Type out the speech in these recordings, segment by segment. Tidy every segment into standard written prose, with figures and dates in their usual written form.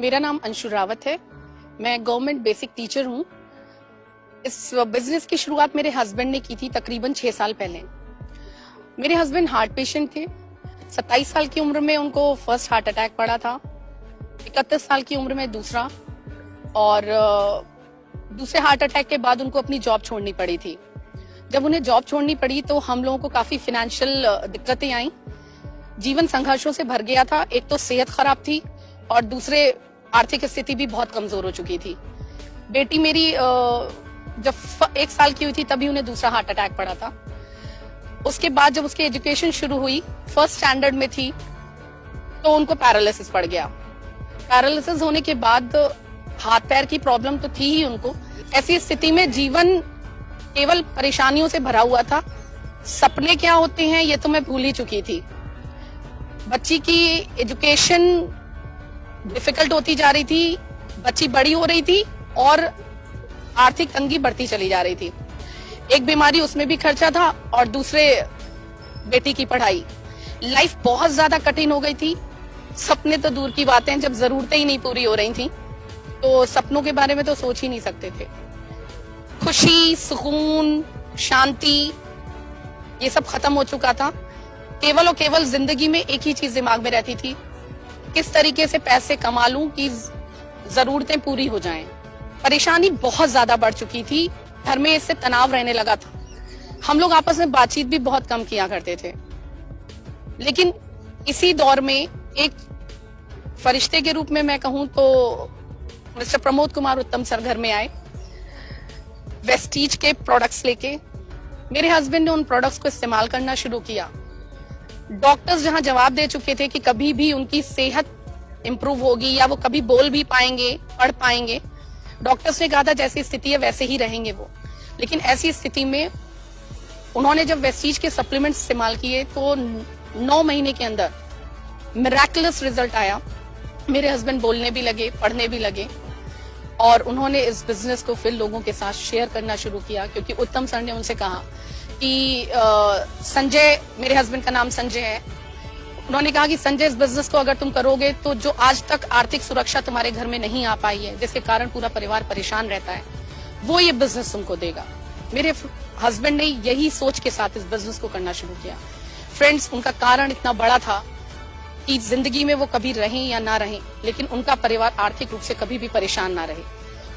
मेरा नाम अंशु रावत है। मैं गवर्नमेंट बेसिक टीचर हूँ। इस बिजनेस की शुरुआत मेरे हस्बैंड ने की थी तकरीबन 6 साल पहले। मेरे हस्बैंड हार्ट पेशेंट थे। 27 साल की उम्र में उनको फर्स्ट हार्ट अटैक पड़ा था, 31 साल की उम्र में दूसरा, और दूसरे हार्ट अटैक के बाद उनको अपनी जॉब छोड़नी पड़ी थी। जब उन्हें जॉब छोड़नी पड़ी तो हम लोगों को काफी फाइनेंशियल दिक्कतें आई। जीवन संघर्षों से भर गया था। एक तो सेहत खराब थी और दूसरे आर्थिक स्थिति भी बहुत कमजोर हो चुकी थी। बेटी मेरी जब 1 साल की हुई थी तभी उन्हें दूसरा हार्ट अटैक पड़ा था। उसके बाद जब उसकी एजुकेशन शुरू हुई, फर्स्ट स्टैंडर्ड में थी, तो उनको पैरालिसिस पड़ गया। पैरालिसिस होने के बाद हाथ पैर की प्रॉब्लम तो थी ही उनको। ऐसी स्थिति में जीवन केवल परेशानियों से भरा हुआ था। सपने क्या होते हैं ये तो मैं भूल ही चुकी थी। बच्ची की एजुकेशन डिफिकल्ट होती जा रही थी, बच्ची बड़ी हो रही थी और आर्थिक तंगी बढ़ती चली जा रही थी। एक बीमारी, उसमें भी खर्चा था, और दूसरे बेटी की पढ़ाई। लाइफ बहुत ज्यादा कठिन हो गई थी। सपने तो दूर की बातें, जब जरूरतें ही नहीं पूरी हो रही थी तो सपनों के बारे में तो सोच ही नहीं सकते थे। खुशी, सुकून, शांति, ये सब खत्म हो चुका था। केवल और केवल जिंदगी में एक ही चीज दिमाग में रहती थी, किस तरीके से पैसे कमा लूं कि जरूरतें पूरी हो जाएं। परेशानी बहुत ज्यादा बढ़ चुकी थी। घर में इससे तनाव रहने लगा था। हम लोग आपस में बातचीत भी बहुत कम किया करते थे। लेकिन इसी दौर में एक फरिश्ते के रूप में मैं कहूं तो मिस्टर प्रमोद कुमार उत्तम सर घर में आए, वेस्टीज के प्रोडक्ट्स लेके। मेरे हस्बैंड ने उन प्रोडक्ट्स को इस्तेमाल करना शुरू किया। डॉक्टर्स जहां जवाब दे चुके थे कि कभी भी उनकी सेहत इंप्रूव होगी या वो कभी बोल भी पाएंगे, पढ़ पाएंगे, डॉक्टर्स ने कहा था जैसी स्थिति है वैसे ही रहेंगे वो। लेकिन ऐसी स्थिति में उन्होंने जब वेस्टीज के सप्लीमेंट्स इस्तेमाल किए तो 9 महीने के अंदर मिरेकलस रिजल्ट आया। मेरे हस्बैंड बोलने भी लगे, पढ़ने भी लगे, और उन्होंने इस बिजनेस को फिर लोगों के साथ शेयर करना शुरू किया। क्योंकि उत्तम सर ने उनसे कहा कि संजय, मेरे हस्बैंड का नाम संजय है, उन्होंने कहा कि संजय, इस बिजनेस को अगर तुम करोगे तो जो आज तक आर्थिक सुरक्षा तुम्हारे घर में नहीं आ पाई है, जिसके कारण पूरा परिवार परेशान रहता है, वो ये बिजनेस तुमको देगा। मेरे हस्बैंड ने यही सोच के साथ इस बिजनेस को करना शुरू किया। फ्रेंड्स, उनका कारण इतना बड़ा था कि जिंदगी में वो कभी रहें या ना रहें, लेकिन उनका परिवार आर्थिक रूप से कभी भी परेशान ना रहे।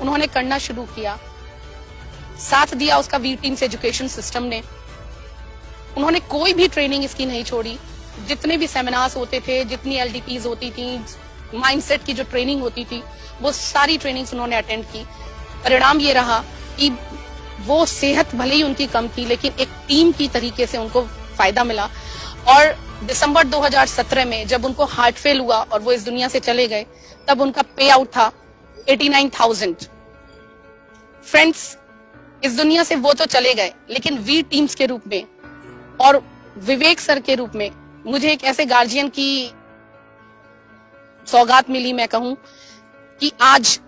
उन्होंने करना शुरू किया, साथ दिया उसका वी टीम्स एजुकेशन सिस्टम ने। उन्होंने कोई भी ट्रेनिंग इसकी नहीं छोड़ी। जितने भी सेमिनार्स होते थे, जितनी एलडीपीज होती थी, माइंडसेट की जो ट्रेनिंग होती थी, वो सारी ट्रेनिंग्स उन्होंने अटेंड की। परिणाम ये रहा कि वो सेहत भले ही उनकी कम थी, लेकिन एक टीम की तरीके से उनको फायदा मिला। और दिसंबर 2017 में जब उनको हार्ट फेल हुआ और वो इस दुनिया से चले गए, तब उनका पे आउट था 89,000। फ्रेंड्स, इस दुनिया से वो तो चले गए, लेकिन वी टीम्स के रूप में और विवेक सर के रूप में मुझे एक ऐसे गार्जियन की सौगात मिली। मैं कहूं कि आज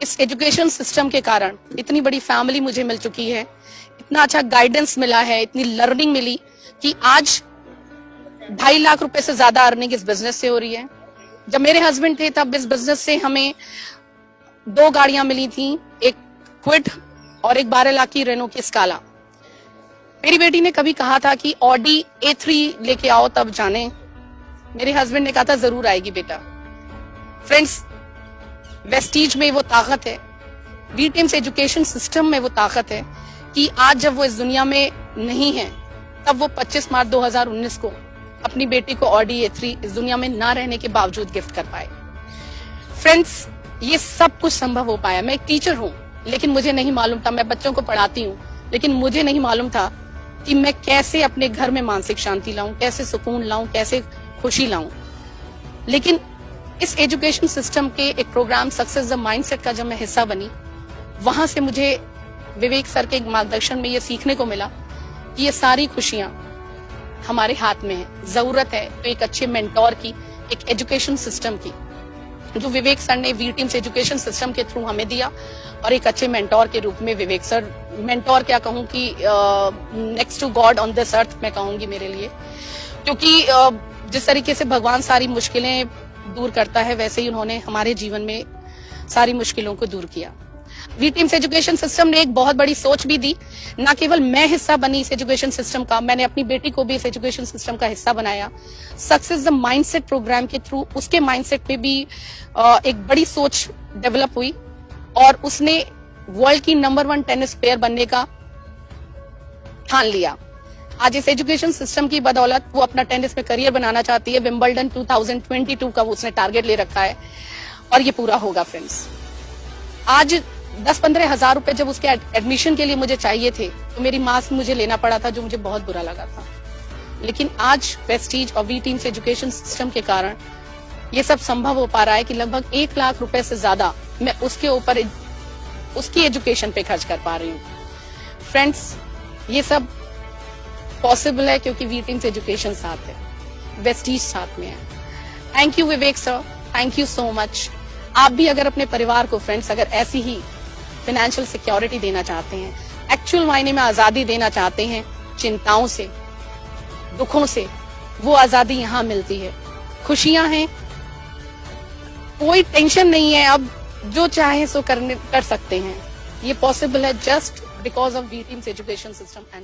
इस एजुकेशन सिस्टम के कारण इतनी बड़ी फैमिली मुझे मिल चुकी है, इतना अच्छा गाइडेंस मिला है, इतनी लर्निंग मिली कि आज 2.5 लाख रुपए से ज्यादा अर्निंग इस बिजनेस से हो रही है। जब मेरे हस्बैंड थे तब इस बिजनेस से हमें 2 गाड़ियां मिली थी, एक क्विड और एक 12 लाख की रेनो की स्काला। मेरी बेटी ने कभी कहा था कि ऑडी A3 लेके आओ तब जाने। मेरे हस्बैंड ने कहा था जरूर आएगी बेटा। फ्रेंड्स, वेस्टीज में वो ताकत है, वी टीम्स एजुकेशन सिस्टम में वो ताकत है कि आज जब वो इस दुनिया में नहीं है, तब वो 25 मार्च 2019 को अपनी बेटी को ऑडी A3 इस दुनिया में ना रहने के बावजूद गिफ्ट कर पाए। फ्रेंड्स, ये सब कुछ संभव हो पाया। मैं एक टीचर हूँ, लेकिन मुझे नहीं मालूम था, मैं बच्चों को पढ़ाती हूँ, लेकिन मुझे नहीं मालूम था कि मैं कैसे अपने घर में मानसिक शांति लाऊं, कैसे सुकून लाऊं, कैसे खुशी लाऊं। लेकिन इस एजुकेशन सिस्टम के एक प्रोग्राम सक्सेस द माइंडसेट का जब मैं हिस्सा बनी, वहां से मुझे विवेक सर के मार्गदर्शन में ये सीखने को मिला कि ये सारी खुशियां हमारे हाथ में है। जरूरत है तो एक अच्छे मेंटोर की, एक एजुकेशन सिस्टम की, जो विवेक सर ने वी टीम्स एजुकेशन सिस्टम के थ्रू हमें दिया। और एक अच्छे मेंटोर के रूप में विवेक सर, मेंटोर क्या कहूँ कि next to God on this earth मैं कहूंगी मेरे लिए, क्योंकि जिस तरीके से भगवान सारी मुश्किलें दूर करता है, वैसे ही उन्होंने हमारे जीवन में सारी मुश्किलों को दूर किया। वी टीम्स एजुकेशन सिस्टम ने एक बहुत बड़ी सोच भी दी। ना केवल मैं हिस्सा बनी इस एजुकेशन सिस्टम का, मैंने अपनी बेटी को भी इस एजुकेशन सिस्टम का हिस्सा बनाया। सक्सेस द माइंडसेट प्रोग्राम के थ्रू उसके माइंडसेट में भी एक बड़ी सोच डेवलप हुई और उसने वर्ल्ड की नंबर 1 टेनिस प्लेयर बनने का ठान लिया। आज इस एजुकेशन सिस्टम की बदौलत वो अपना टेनिस में करियर बनाना चाहती है। विंबलडन 2022 का उसने टारगेट ले रखा है और ये पूरा होगा फ्रेंड्स। आज 10-15 हजार रुपए जब उसके एडमिशन के लिए मुझे चाहिए थे तो मेरी माँ से मुझे लेना पड़ा था, जो मुझे बहुत बुरा लगा था। लेकिन आज वेस्टीज और वी टीम्स एजुकेशन सिस्टम के कारण ये सब संभव हो पा रहा है कि लगभग 1 लाख रुपए से ज्यादा मैं उसके ऊपर उसकी एजुकेशन पे खर्च कर पा रही हूँ। फ्रेंड्स, ये सब पॉसिबल है क्योंकि वी टीम्स एजुकेशन साथ है, वेस्टीज साथ में है। Thank you Vivek sir, thank you so much. आप भी अगर अपने परिवार को फ्रेंड्स अगर ऐसी ही फाइनेंशियल सिक्योरिटी देना चाहते हैं, एक्चुअल मायने में आजादी देना चाहते हैं चिंताओं से, दुखों से, वो आजादी यहाँ मिलती है। खुशियां हैं, कोई टेंशन नहीं है, अब जो चाहे सो कर सकते हैं। ये पॉसिबल है just because of we teams education system and